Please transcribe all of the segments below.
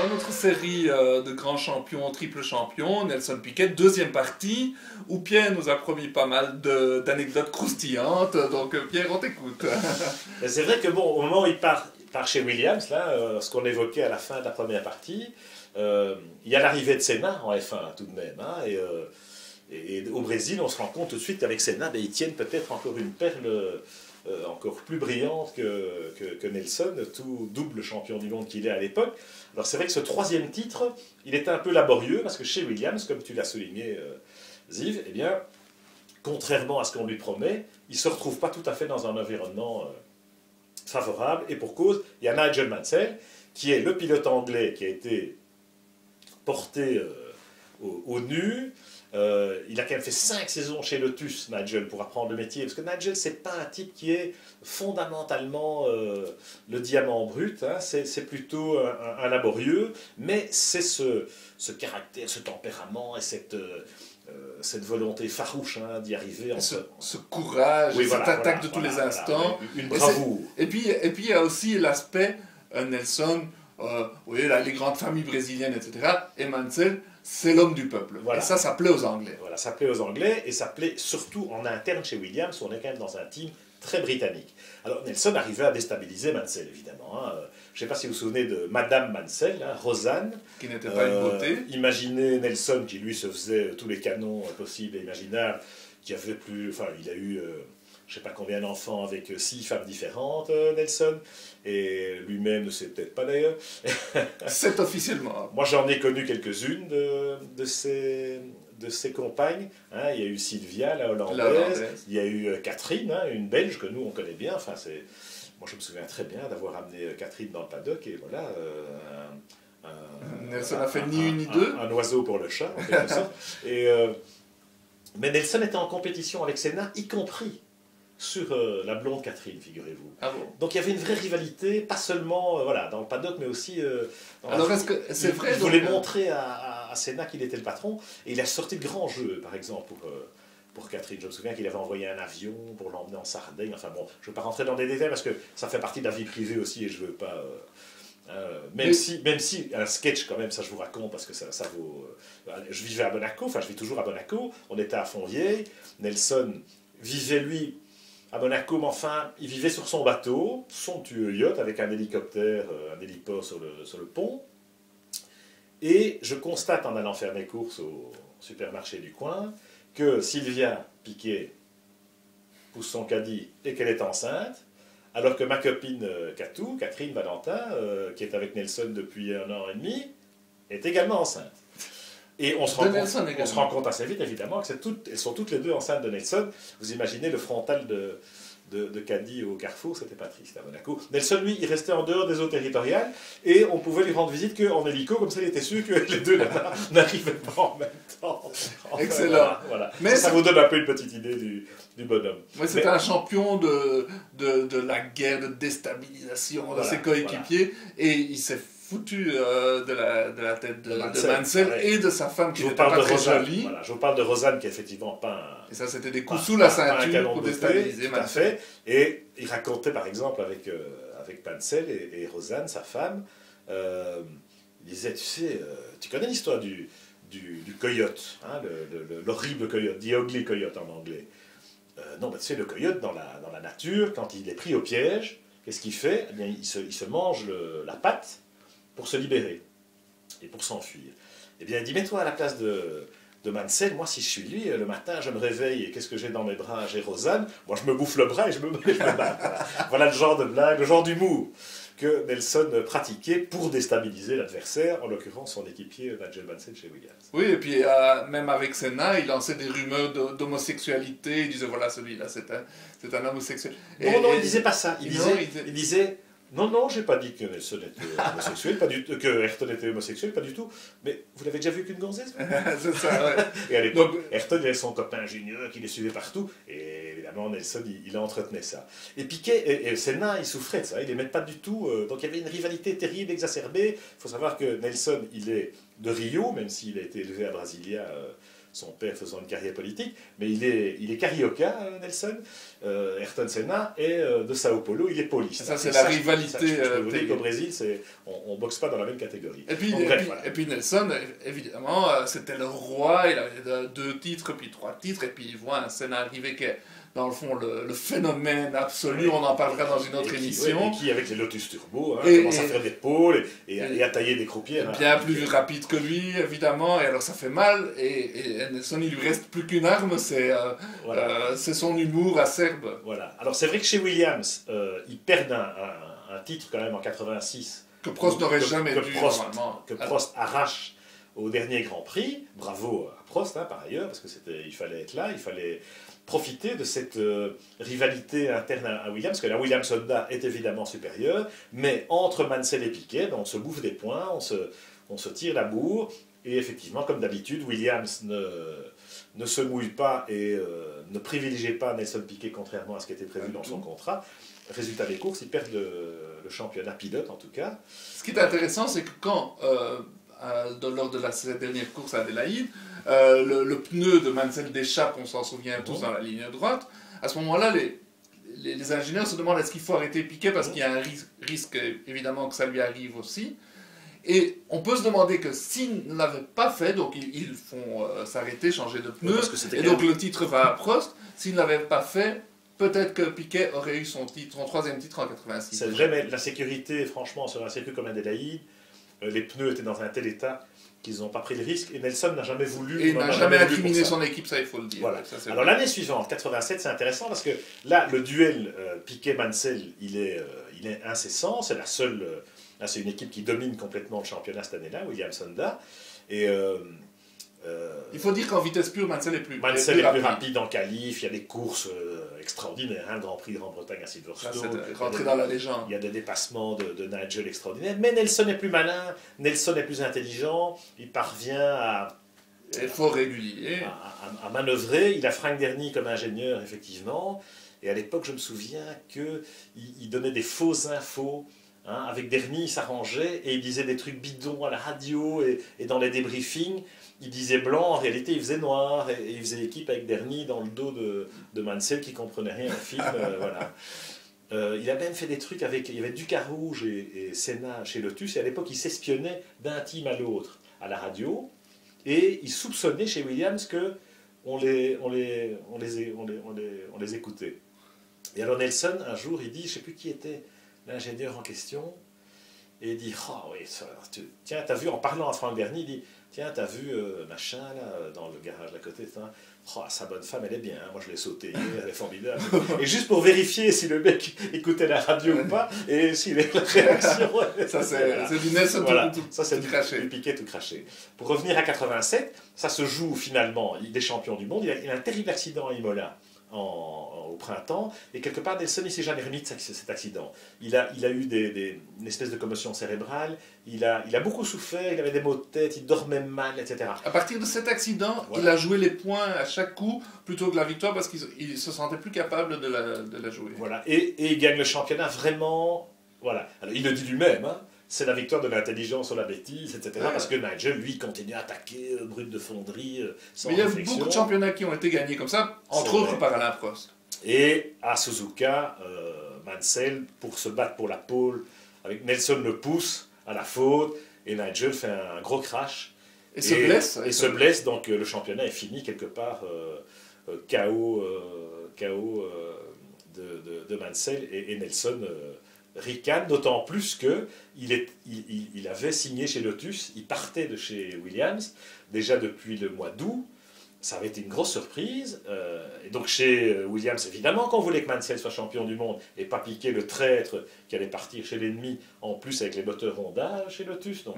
dans notre série de grands champions, triple champions, Nelson Piquet, deuxième partie, où Pierre nous a promis pas mal d'anecdotes croustillantes. Donc Pierre, on t'écoute. C'est vrai que bon, au moment où il part chez Williams, là, ce qu'on évoquait à la fin de la première partie, il y a l'arrivée de Senna en F1 tout de même. Hein, et au Brésil, on se rend compte tout de suite qu'avec Senna, ils tiennent peut-être encore une perle encore plus brillante que Nelson, tout double champion du monde qu'il est à l'époque. Alors c'est vrai que ce troisième titre, il était un peu laborieux, parce que chez Williams, comme tu l'as souligné, Ziv, eh bien, contrairement à ce qu'on lui promet, il ne se retrouve pas tout à fait dans un environnement favorable, et pour cause, il y a Nigel Mansell, qui est le pilote anglais qui a été porté au nu. Il a quand même fait 5 saisons chez Lotus, Nigel, pour apprendre le métier. Parce que Nigel, c'est pas un type qui est fondamentalement le diamant brut. Hein. C'est plutôt un laborieux. Mais c'est ce caractère, ce tempérament et cette volonté farouche d'y arriver. Ce courage, oui, cette attaque de tous les instants. Une bravoure. Et puis il y a aussi l'aspect Nelson, oui, les grandes familles brésiliennes, etc. Et Mansell, c'est l'homme du peuple. Voilà. Et ça plaît aux Anglais. Voilà, ça plaît aux Anglais, et ça plaît surtout en interne chez Williams, où on est quand même dans un team très britannique. Alors Nelson arrivait à déstabiliser Mansell, évidemment. Hein. Je ne sais pas si vous vous souvenez de Madame Mansell, hein, Rosanne. Qui n'était pas une beauté. Imaginez Nelson, qui lui se faisait tous les canons possibles et imaginables, qui avait plus... Enfin, il a eu... je ne sais pas combien d'enfants avec 6 femmes différentes, Nelson, et lui-même ne sait peut-être pas d'ailleurs. C'est officiellement. Moi j'en ai connu quelques-unes de ses compagnes. Hein. Il y a eu Sylvia, la hollandaise. Il y a eu Catherine, hein, une Belge que nous on connaît bien. Enfin, moi je me souviens très bien d'avoir amené Catherine dans le paddock, et voilà... Nelson n'a fait ni une ni deux. Un oiseau pour le chat, en quelque sorte. Mais Nelson était en compétition avec Senna, y compris sur la blonde Catherine, figurez-vous. Ah bon. Donc il y avait une vraie rivalité, pas seulement dans le paddock, mais aussi... Alors est-ce que c'est vrai? Il voulait montrer à Senna qu'il était le patron, et il a sorti de grands jeux, par exemple, pour Catherine. Je me souviens qu'il avait envoyé un avion pour l'emmener en Sardaigne. Enfin bon, je ne veux pas rentrer dans des détails, parce que ça fait partie de la vie privée aussi, et je ne veux pas... même si un sketch quand même, ça je vous raconte, parce que ça vaut... je vivais à Monaco, enfin je vis toujours à Monaco, on était à Fontvieille, Nelson vivait lui à Monaco, mais enfin il vivait sur son bateau, son petit yacht avec un hélicoptère, un héliport sur le pont, et je constate en allant faire mes courses au supermarché du coin que Sylvia Piquet pousse son caddie et qu'elle est enceinte, alors que ma copine Catou, Catherine Valentin, qui est avec Nelson depuis 1 an et demi, est également enceinte. Et on se rend compte assez vite, évidemment, que elles sont toutes les deux enceintes de Nelson. Vous imaginez le frontal de Caddy au Carrefour, c'était pas triste à Monaco. Nelson, lui, il restait en dehors des eaux territoriales, et on pouvait lui rendre visite qu'en hélico, comme ça il était sûr que les deux n'arrivaient pas en même temps. Enfin, excellent. Voilà. Mais ça vous donne un peu une petite idée du bonhomme. Ouais, c'était un champion de la guerre, de déstabilisation de ses coéquipiers, et il s'est foutu de la tête de Mansell et de sa femme qui n'était pas très jolie. Voilà, je vous parle de Rosanne, qui est effectivement pas un... Et ça, c'était des coups sous la ceinture pour déstabiliser Mansell. Et il racontait par exemple avec Mansell et Rosanne, sa femme, il disait, tu sais, tu connais l'histoire du coyote, hein, l'horrible coyote, the ugly coyote en anglais. Non, tu sais, le coyote dans la nature, quand il est pris au piège, qu'est-ce qu'il fait? Eh bien, il se mange la patte pour se libérer et pour s'enfuir. Eh bien, il dit, mets-toi à la place de Mansell. Moi, si je suis lui, le matin, je me réveille et qu'est-ce que j'ai dans mes bras? J'ai Rosanne. Moi, je me bouffe le bras et je me bats. Voilà le genre de blague, le genre d'humour que Nelson pratiquait pour déstabiliser l'adversaire, en l'occurrence son équipier Nigel Mansell chez Williams. Oui, et puis même avec Senna, il lançait des rumeurs d'homosexualité. Il disait, voilà, celui-là, c'est un homosexuel. Non, il disait pas ça. Il disait non, j'ai pas dit que Nelson était homosexuel, pas du tout, que Ayrton était homosexuel, pas du tout. Mais vous l'avez déjà vu qu'une gonzesse? C'est ça, ouais. Et à l'époque, Ayrton avait son copain Junior qui les suivait partout, et évidemment Nelson, il entretenait ça. Et Piquet, et Senna, il souffrait de ça, il n'aimait pas du tout. Donc il y avait une rivalité terrible, exacerbée. Il faut savoir que Nelson, il est de Rio, même s'il a été élevé à Brasilia, son père faisant une carrière politique, mais il est carioca, Nelson. Ayrton Senna est de Sao Paulo, il est pauliste. Ça, c'est la rivalité. Je peux vous dire qu'au Brésil, on ne boxe pas dans la même catégorie. Et puis Nelson, évidemment, c'était le roi, il avait 2 titres, puis 3 titres, et puis il voit un Senna arriver qui est, dans le fond, le phénomène absolu, on en parlera dans une autre émission. Et qui, avec les Lotus Turbo, commence à faire des pôles et à tailler des croupières. Bien plus rapide que lui, évidemment, et alors ça fait mal, et Nelson, il lui reste plus qu'une arme, c'est son humour acerbe. Voilà. Alors c'est vrai que chez Williams, ils perdent un titre quand même en 86. Que Prost n'aurait jamais dû, normalement. Que Prost arrache au dernier Grand Prix. Bravo à Prost, par ailleurs, parce que il fallait être là, il fallait profiter de cette rivalité interne à Williams, parce que la Williams-Honda est évidemment supérieure, mais entre Mansell et Piquet, on se bouffe des points, on se tire la bourre, et effectivement, comme d'habitude, Williams ne se mouille pas et ne privilégie pas Nelson Piquet, contrairement à ce qui était prévu dans son contrat. Résultat des courses, ils perdent le championnat pilote, en tout cas. Ce qui est intéressant, c'est que quand, lors de cette dernière course à Adélaïde, le pneu de Mansell déchappe, on s'en souvient tous, dans la ligne droite. À ce moment-là, les ingénieurs se demandent est-ce qu'il faut arrêter Piquet parce qu'il y a un risque, évidemment, que ça lui arrive aussi. Et on peut se demander que s'ils ne l'avaient pas fait, donc ils font s'arrêter, changer de pneu, et donc le titre va à Prost. S'ils ne l'avaient pas fait, peut-être que Piquet aurait eu son 3e titre en 86. C'est vrai, mais la sécurité, franchement, sur un circuit comme Adélaïde, les pneus étaient dans un tel état qu'ils n'ont pas pris le risque, et Nelson n'a jamais voulu... Et il n'a jamais incriminé son équipe, ça il faut le dire. Voilà. Ça, alors l'année suivante, 87, c'est intéressant parce que là, le duel Piquet-Mansell, il est incessant, c'est la seule... là, c'est une équipe qui domine complètement le championnat cette année-là, Williams-Honda, et... il faut dire qu'en vitesse pure, Mansell est plus rapide en qualif, il y a des courses extraordinaires, un Grand Prix de Grande-Bretagne à Silverstone. C'est rentré dans la légende. Il y a des dépassements de Nigel extraordinaires, mais Nelson est plus malin, Nelson est plus intelligent, il parvient à... fort régulier. À manœuvrer. Il a Frank Derny comme ingénieur, effectivement, et à l'époque, je me souviens qu'il donnait des fausses infos. Avec Derny, il s'arrangeait et il disait des trucs bidons à la radio et dans les débriefings. Il disait blanc, en réalité il faisait noir, et il faisait équipe avec Derny dans le dos de Mansell qui comprenait rien au film. Voilà. Il a même fait des trucs avec... Il y avait Ducarouge et Senna chez Lotus, et à l'époque il s'espionnait d'un team à l'autre à la radio, et il soupçonnait chez Williams qu'on les écoutait. Et alors Nelson, un jour, il dit, je ne sais plus qui était l'ingénieur en question, et il dit, oh oui, tiens, t'as vu, en parlant à Frank Derny, il dit, tiens, t'as vu machin, là, dans le garage à côté, oh, sa bonne femme, elle est bien, moi je l'ai sautée hier, elle est formidable. Et juste pour vérifier si le mec écoutait la radio ou pas, et s'il avait la réaction. Ça, c'est du Nelson ça, c'est du Piquet tout craché. Pour revenir à 87, ça se joue finalement, il est champion du monde, il a un terrible accident à Imola. Au printemps, et quelque part Nelson il s'est jamais remis de cet accident. Il a eu une espèce de commotion cérébrale, il a beaucoup souffert, il avait des maux de tête, il dormait mal, etc. À partir de cet accident, voilà. Il a joué les points à chaque coup plutôt que la victoire parce qu'il se sentait plus capable de la jouer. Voilà, et il gagne le championnat vraiment, voilà. Alors, il le dit lui-même, c'est la victoire de l'intelligence sur la bêtise, etc. Ouais. Parce que Nigel, lui, continue à attaquer, brut de fonderie, sans réflexion. Il y a beaucoup de championnats qui ont été gagnés comme ça, entre autres par Alain Prost. Et à Suzuka, Mansell, pour se battre pour la pole, avec Nelson le pousse à la faute, et Nigel fait un gros crash. Et se blesse. Donc le championnat est fini quelque part, KO de Mansell, et Nelson... ricane, d'autant plus qu'il avait signé chez Lotus, il partait de chez Williams, déjà depuis le mois d'août, ça avait été une grosse surprise, et donc chez Williams, évidemment qu'on voulait que Mansell soit champion du monde, et pas Piquet le traître qui allait partir chez l'ennemi, en plus avec les moteurs Honda chez Lotus. Donc,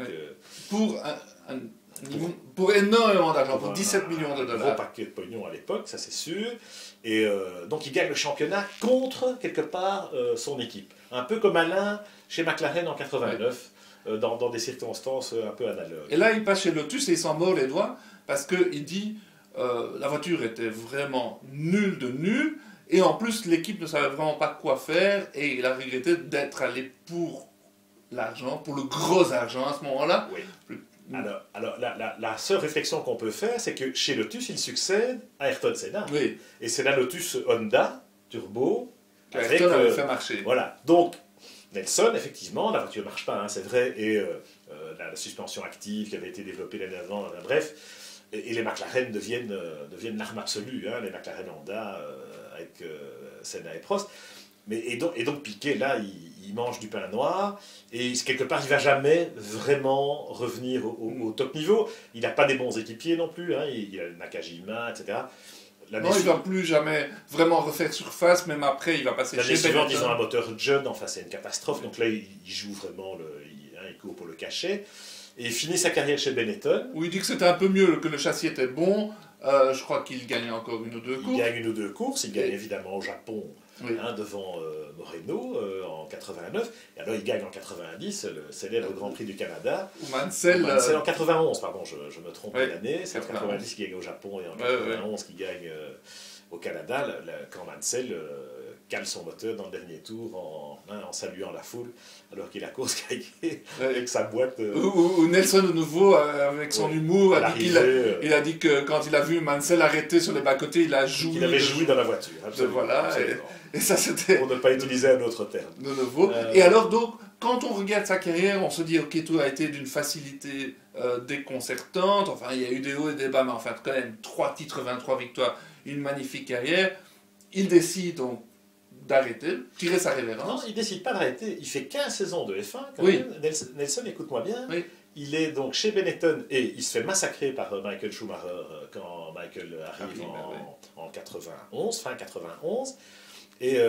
pour énormément d'argent, pour 17 millions de dollars. Un gros paquet de pognon à l'époque, ça c'est sûr. Et donc il gagne le championnat contre, quelque part, son équipe. Un peu comme Alain chez McLaren en 89, dans des circonstances un peu analogues. Et là, il passe chez Lotus et il s'en mord les doigts parce qu'il dit la voiture était vraiment nulle de nulle. Et en plus, l'équipe ne savait vraiment pas quoi faire. Et il a regretté d'être allé pour l'argent, pour le gros argent à ce moment-là. Oui. Alors la seule réflexion qu'on peut faire, c'est que chez Lotus, il succède à Ayrton Senna. Oui. Et c'est la Lotus Honda Turbo. Ayrton avait fait marcher. Voilà. Donc, Nelson, effectivement, la voiture ne marche pas, hein, c'est vrai, et la suspension active qui avait été développée l'année avant, bref, et les McLaren deviennent l'arme absolue, hein, les McLaren Honda avec Senna et Prost. Et donc Piquet, là, il mange du pain noir, et quelque part, il ne va jamais vraiment revenir au top niveau. Il n'a pas des bons équipiers non plus, hein, il a le Nakajima, etc. Non, il ne va plus jamais vraiment refaire surface, même après, il va passer chez Benetton. Ils ont un moteur jeune, enfin c'est une catastrophe, donc là, il joue vraiment, il court pour le cachet. Et il finit sa carrière chez Benetton. Où il dit que c'était un peu mieux, que le châssis était bon. Je crois qu'il gagne encore une ou deux courses. Il gagne une ou deux courses, il gagne évidemment au Japon, hein, devant Moreno en 89. Et alors il gagne en 90 le célèbre Grand Prix du Canada. Ou Mansell en 91, pardon, je me trompe d'année. C'est en 90 qu'il gagne au Japon et en 91 qu'il gagne au Canada, quand Mansell cale son moteur dans le dernier tour en saluant la foule, alors qu'il a course gagnée avec sa boîte. Ou Nelson, de nouveau, avec son humour, il a dit que quand il a vu Mansell arrêter sur les bas-côtés, il a joui. Il avait joui dans la voiture, absolument. Voilà, et ça c'était... Pour ne pas utiliser un autre terme. De nouveau. Et alors, donc, quand on regarde sa carrière, on se dit, ok, tout a été d'une facilité déconcertante. Enfin, il y a eu des hauts et des bas, mais enfin, quand même, 3 titres, 23 victoires, une magnifique carrière. Il décide donc d'arrêter, tirer sa révérence. Non, il décide pas d'arrêter. Il fait 15 saisons de F1 quand même. Nelson, écoute-moi bien. Oui. Il est donc chez Benetton et il se fait massacrer par Michael Schumacher quand Michael arrive en 91, fin 91. Et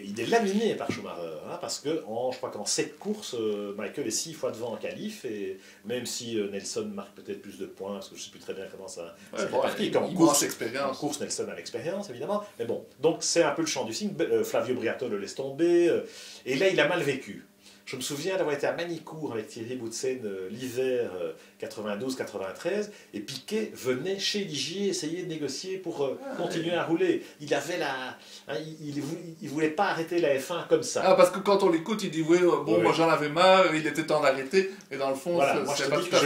il est laminé par Schumacher, hein, parce que je crois qu'en 7 courses, Michael est 6 fois devant en qualif, et même si Nelson marque peut-être plus de points, parce que je ne sais plus très bien comment ça c'est réparti. En course, Nelson a l'expérience, évidemment. Mais bon, donc c'est un peu le champ du signe. Flavio Briatore le laisse tomber, et là il a mal vécu. Je me souviens d'avoir été à Manicourt avec Thierry Boutsen l'hiver 92-93, et Piquet venait chez Ligier essayer de négocier pour continuer à rouler. Il avait il voulait pas arrêter la F1 comme ça. Ah, parce que quand on l'écoute, il dit oui, moi j'en avais marre, il était temps d'arrêter, et dans le fond, voilà, moi je te dis que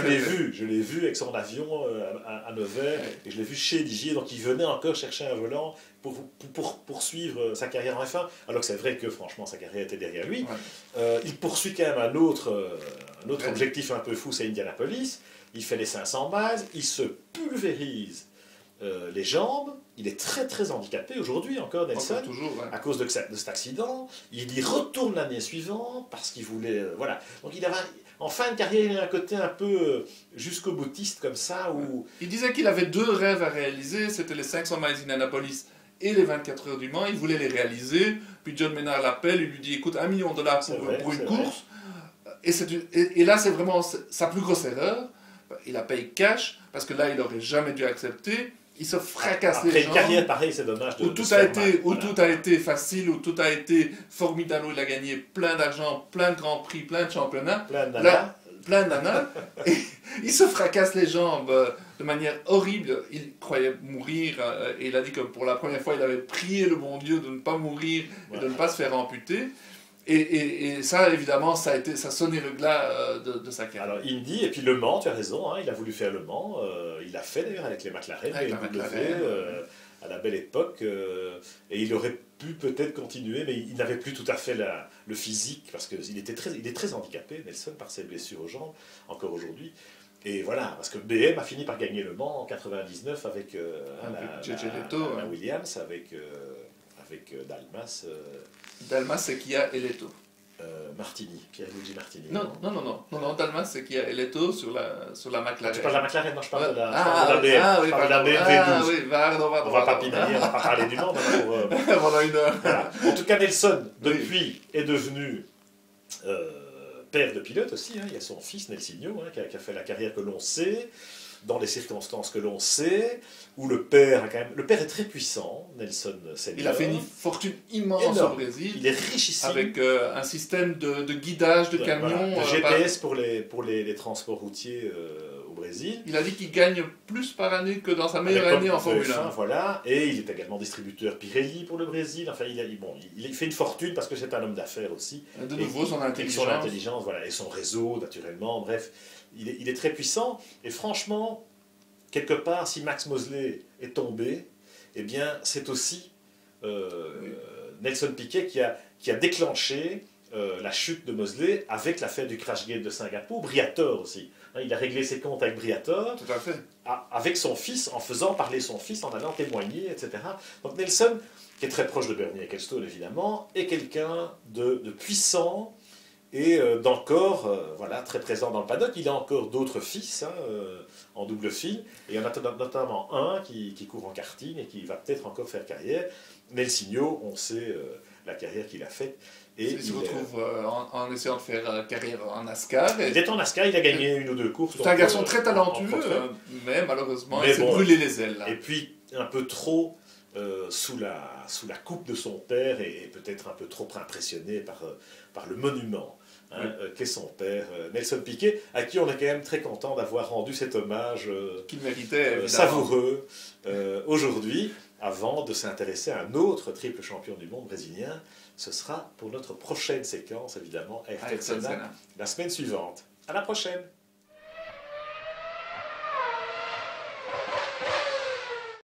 je l'ai vu avec son avion à Nevers, et je l'ai vu chez Ligier, donc il venait encore chercher un volant pour poursuivre sa carrière en F1, alors que c'est vrai que franchement sa carrière était derrière lui. Il poursuit quand même un autre objectif un peu fou, c'est Indianapolis. Il fait les 500 miles, il se pulvérise les jambes, il est très très handicapé aujourd'hui encore, Nelson, à cause de cet accident. Il y retourne l'année suivante parce qu'il voulait... voilà. Donc il avait... En fin de carrière, il a un côté un peu jusqu'au boutiste comme ça. Où... Il disait qu'il avait 2 rêves à réaliser, c'était les 500 miles d'Indianapolis et les 24 heures du Mans. Il voulait les réaliser, puis John Maynard l'appelle, il lui dit écoute, $1 million pour une course. Et là, c'est vraiment sa plus grosse erreur. Il la paye cash, parce que là, il n'aurait jamais dû accepter. Il se fracasse les jambes. Après une carrière pareille, c'est dommage. Où tout a été facile, où tout a été formidable, où il a gagné plein d'argent, plein de grands prix, plein de championnats. Plein de nanas. Et il se fracasse les jambes de manière horrible. Il croyait mourir, et il a dit que pour la première fois, il avait prié le bon Dieu de ne pas mourir et de ne pas se faire amputer. Et ça, évidemment, ça sonnait le glas de sa carrière. Alors, Indy, et puis Le Mans, tu as raison, hein, il a voulu faire Le Mans. Il l'a fait d'ailleurs avec les McLaren, à la belle époque. Et il aurait pu peut-être continuer, mais il n'avait plus tout à fait le physique, parce qu'il est très handicapé, Nelson, par ses blessures aux jambes, encore aujourd'hui. Et voilà, parce que BM a fini par gagner Le Mans en 99 avec la Williams, avec Dalmas. Dalmas, c'est Kia et Leto. Martini, Pierluigi Martini. Non, Dalmas, c'est Kia et Leto sur la McLaren. Tu parles de la McLaren, non, je parle de la BM. Je parle de la BMW 12. On va pas pinailler, on va pas parler du Mans. Pendant une heure. Voilà. En tout cas, Nelson, depuis, est devenu père de pilote aussi. Hein. Il y a son fils, Nelsinho, hein, qui a fait la carrière que l'on sait, dans les circonstances que l'on sait, où le père est très puissant, Nelson Senior. Il a fait une fortune immense au Brésil. Il est richissime. Avec un système de guidage de camions. Voilà, de GPS pour les transports routiers au Brésil. Brésil. Il a dit qu'il gagne plus par année que dans sa meilleure année en Formule 1. Voilà, et il est également distributeur Pirelli pour le Brésil. Enfin, il fait une fortune parce que c'est un homme d'affaires aussi. De nouveau, son intelligence. Son intelligence, voilà, et son réseau, naturellement. Bref, il est très puissant. Et franchement, quelque part, si Max Mosley est tombé, eh bien, c'est aussi Nelson Piquet qui a déclenché la chute de Mosley avec l'affaire du Crashgate de Singapour, Briatore aussi. Il a réglé ses comptes avec Briatore, tout à fait, avec son fils, en faisant parler son fils, en allant témoigner, etc. Donc Nelson, qui est très proche de Bernie Ecclestone évidemment, est quelqu'un de puissant et d'encore voilà, très présent dans le paddock. Il a encore d'autres fils en double fil, et il y en a notamment un qui court en karting et qui va peut-être encore faire carrière. Nelsinho, on sait la carrière qu'il a faite. Et il se retrouve en essayant de faire carrière en NASCAR. Il est en NASCAR, il a gagné une ou deux courses. C'est un garçon très talentueux, mais malheureusement, il s'est brûlé les ailes. Là. Et puis, un peu trop sous la coupe de son père, et peut-être un peu trop impressionné par le monument qu'est son père, Nelson Piquet, à qui on est quand même très content d'avoir rendu cet hommage qu'il méritait, savoureux aujourd'hui, avant de s'intéresser à un autre triple champion du monde brésilien. Ce sera pour notre prochaine séquence, évidemment, Ayrton Senna, la semaine suivante. À la prochaine!